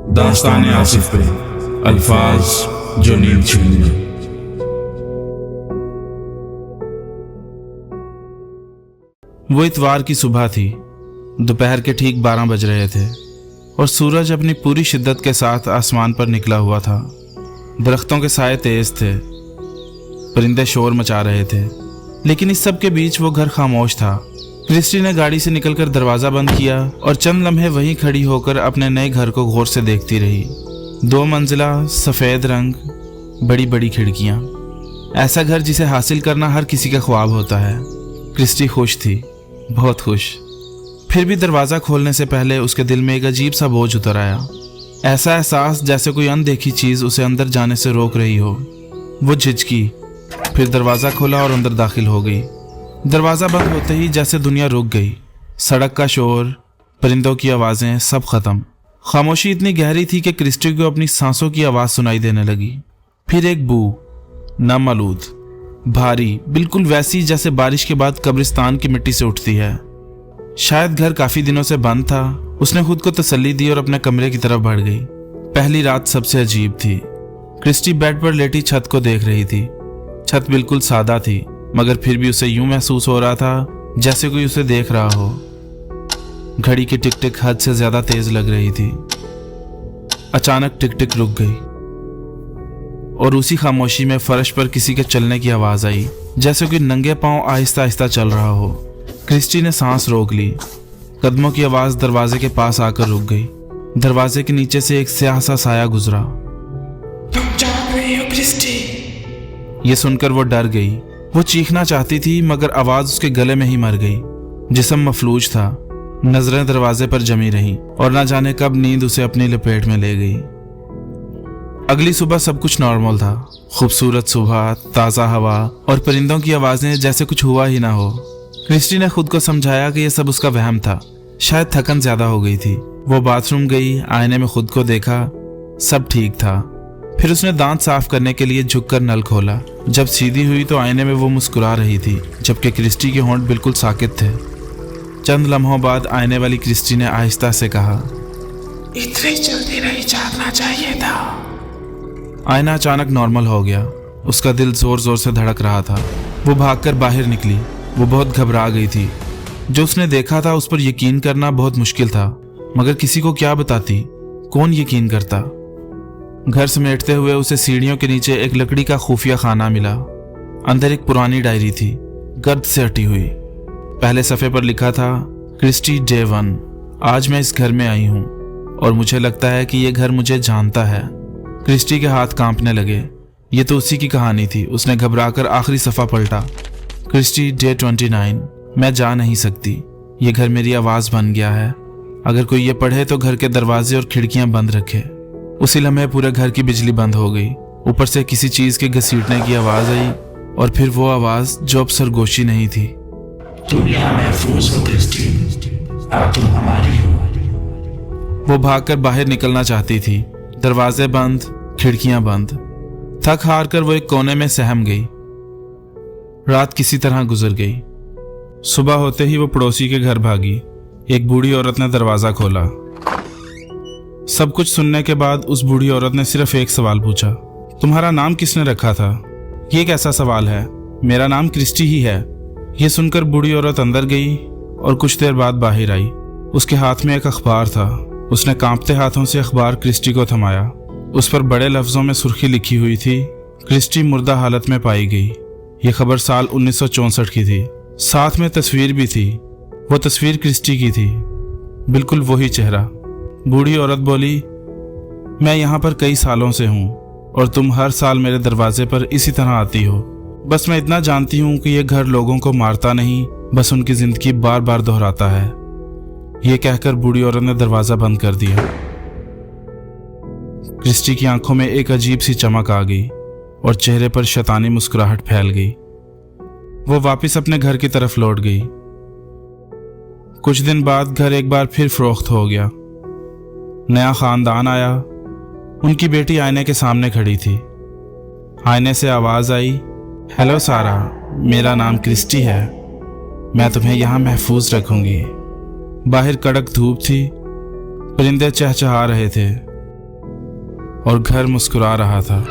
दास्तान आसिफ पे अल्फाज जो नींद छीन ले। वो इतवार की सुबह थी। दोपहर के ठीक 12 बज रहे थे और सूरज अपनी पूरी शिद्दत के साथ आसमान पर निकला हुआ था। दरख्तों के साए तेज थे, परिंदे शोर मचा रहे थे, लेकिन इस सब के बीच वो घर खामोश था। क्रिस्टी ने गाड़ी से निकलकर दरवाज़ा बंद किया और चंद लम्हे वहीं खड़ी होकर अपने नए घर को गौर से देखती रही। 2 मंजिला, सफ़ेद रंग, बड़ी बड़ी खिड़कियाँ। ऐसा घर जिसे हासिल करना हर किसी का ख्वाब होता है। क्रिस्टी खुश थी, बहुत खुश। फिर भी दरवाज़ा खोलने से पहले उसके दिल में एक अजीब सा बोझ उतर आया। ऐसा एहसास जैसे कोई अनदेखी चीज़ उसे अंदर जाने से रोक रही हो। वो झिझकी, फिर दरवाज़ा खोला और अंदर दाखिल हो गई। दरवाज़ा बंद होते ही जैसे दुनिया रुक गई। सड़क का शोर, परिंदों की आवाज़ें, सब खत्म। खामोशी इतनी गहरी थी कि क्रिस्टी को अपनी सांसों की आवाज़ सुनाई देने लगी। फिर एक बू, नामालूद, भारी, बिल्कुल वैसी जैसे बारिश के बाद कब्रिस्तान की मिट्टी से उठती है। शायद घर काफ़ी दिनों से बंद था। उसने खुद को तसल्ली दी और अपने कमरे की तरफ बढ़ गई। पहली रात सबसे अजीब थी। क्रिस्टी बेड पर लेटी छत को देख रही थी। छत बिल्कुल सादा थी, मगर फिर भी उसे यूं महसूस हो रहा था जैसे कोई उसे देख रहा हो। घड़ी की टिक टिक हद से ज्यादा तेज लग रही थी। अचानक टिक टिक रुक गई और उसी खामोशी में फर्श पर किसी के चलने की आवाज आई, जैसे कोई नंगे पांव आहिस्ता आहिस्ता चल रहा हो। क्रिस्टी ने सांस रोक ली। कदमों की आवाज दरवाजे के पास आकर रुक गई। दरवाजे के नीचे से एक स्याह सा साया गुजरा। तुम जाग रही हो क्रिस्टी? ये सुनकर वो डर गई। वो चीखना चाहती थी मगर आवाज उसके गले में ही मर गई। जिस्म मफलूज था, नजरें दरवाजे पर जमी रहीं और ना जाने कब नींद उसे अपनी लपेट में ले गई। अगली सुबह सब कुछ नॉर्मल था। खूबसूरत सुबह, ताज़ा हवा और परिंदों की आवाजें जैसे कुछ हुआ ही ना हो। क्रिस्टी ने खुद को समझाया कि यह सब उसका वहम था। शायद थकन ज्यादा हो गई थी। वो बाथरूम गई, आईने में खुद को देखा, सब ठीक था। फिर उसने दांत साफ करने के लिए झुककर नल खोला। जब सीधी हुई तो आईने में वो मुस्कुरा रही थी, जबकि क्रिस्टी के होंठ बिल्कुल साकित थे। चंद लम्हों बाद आईने वाली क्रिस्टी ने आहिस्ता से कहा, इतनी जल्दी नहीं जागना चाहिए था। आईना अचानक नॉर्मल हो गया। उसका दिल जोर जोर से धड़क रहा था। वो भागकर बाहर निकली। वो बहुत घबरा गई थी। जो उसने देखा था उस पर यकीन करना बहुत मुश्किल था, मगर किसी को क्या बताती, कौन यकीन करता। घर समेटते हुए उसे सीढ़ियों के नीचे एक लकड़ी का खुफिया खाना मिला। अंदर एक पुरानी डायरी थी, गर्द से हटी हुई। पहले सफ़े पर लिखा था, क्रिस्टी डे 1, आज मैं इस घर में आई हूँ और मुझे लगता है कि ये घर मुझे जानता है। क्रिस्टी के हाथ कांपने लगे। ये तो उसी की कहानी थी। उसने घबराकर आखिरी सफ़ा पलटा। क्रिस्टी डे 29, मैं जा नहीं सकती। ये घर मेरी आवाज़ बन गया है। अगर कोई ये पढ़े तो घर के दरवाजे और खिड़कियां बंद रखे। उसी लम्हे पूरे घर की बिजली बंद हो गई। ऊपर से किसी चीज के घसीटने की आवाज आई और फिर वो आवाज जो अब सरगोशी नहीं थी। तुम यहाँ महफूज हो क्रिस्टी, अब तुम हमारी हो। वो भागकर बाहर निकलना चाहती थी। दरवाजे बंद, खिड़कियां बंद। थक हार कर वो एक कोने में सहम गई। रात किसी तरह गुजर गई। सुबह होते ही वो पड़ोसी के घर भागी। एक बूढ़ी औरत ने दरवाजा खोला। सब कुछ सुनने के बाद उस बूढ़ी औरत ने सिर्फ एक सवाल पूछा, तुम्हारा नाम किसने रखा था? ये कैसा सवाल है? मेरा नाम क्रिस्टी ही है। ये सुनकर बूढ़ी औरत अंदर गई और कुछ देर बाद बाहर आई। उसके हाथ में एक अखबार था। उसने कांपते हाथों से अखबार क्रिस्टी को थमाया। उस पर बड़े लफ्जों में सुर्खी लिखी हुई थी, क्रिस्टी मुर्दा हालत में पाई गई। यह खबर साल 1964 की थी। साथ में तस्वीर भी थी। वो तस्वीर क्रिस्टी की थी, बिल्कुल वही चेहरा। बूढ़ी औरत बोली, मैं यहाँ पर कई सालों से हूँ और तुम हर साल मेरे दरवाजे पर इसी तरह आती हो। बस मैं इतना जानती हूँ कि यह घर लोगों को मारता नहीं, बस उनकी जिंदगी बार बार दोहराता है। यह कहकर बूढ़ी औरत ने दरवाजा बंद कर दिया। क्रिस्टी की आंखों में एक अजीब सी चमक आ गई और चेहरे पर शैतानी मुस्कुराहट फैल गई। वो वापस अपने घर की तरफ लौट गई। कुछ दिन बाद घर एक बार फिर फरोख्त हो गया। नया खानदान आया। उनकी बेटी आईने के सामने खड़ी थी। आईने से आवाज आई, हेलो सारा, मेरा नाम क्रिस्टी है। मैं तुम्हें यहाँ महफूज रखूंगी। बाहर कड़क धूप थी। परिंदे चहचहा रहे थे। और घर मुस्कुरा रहा था।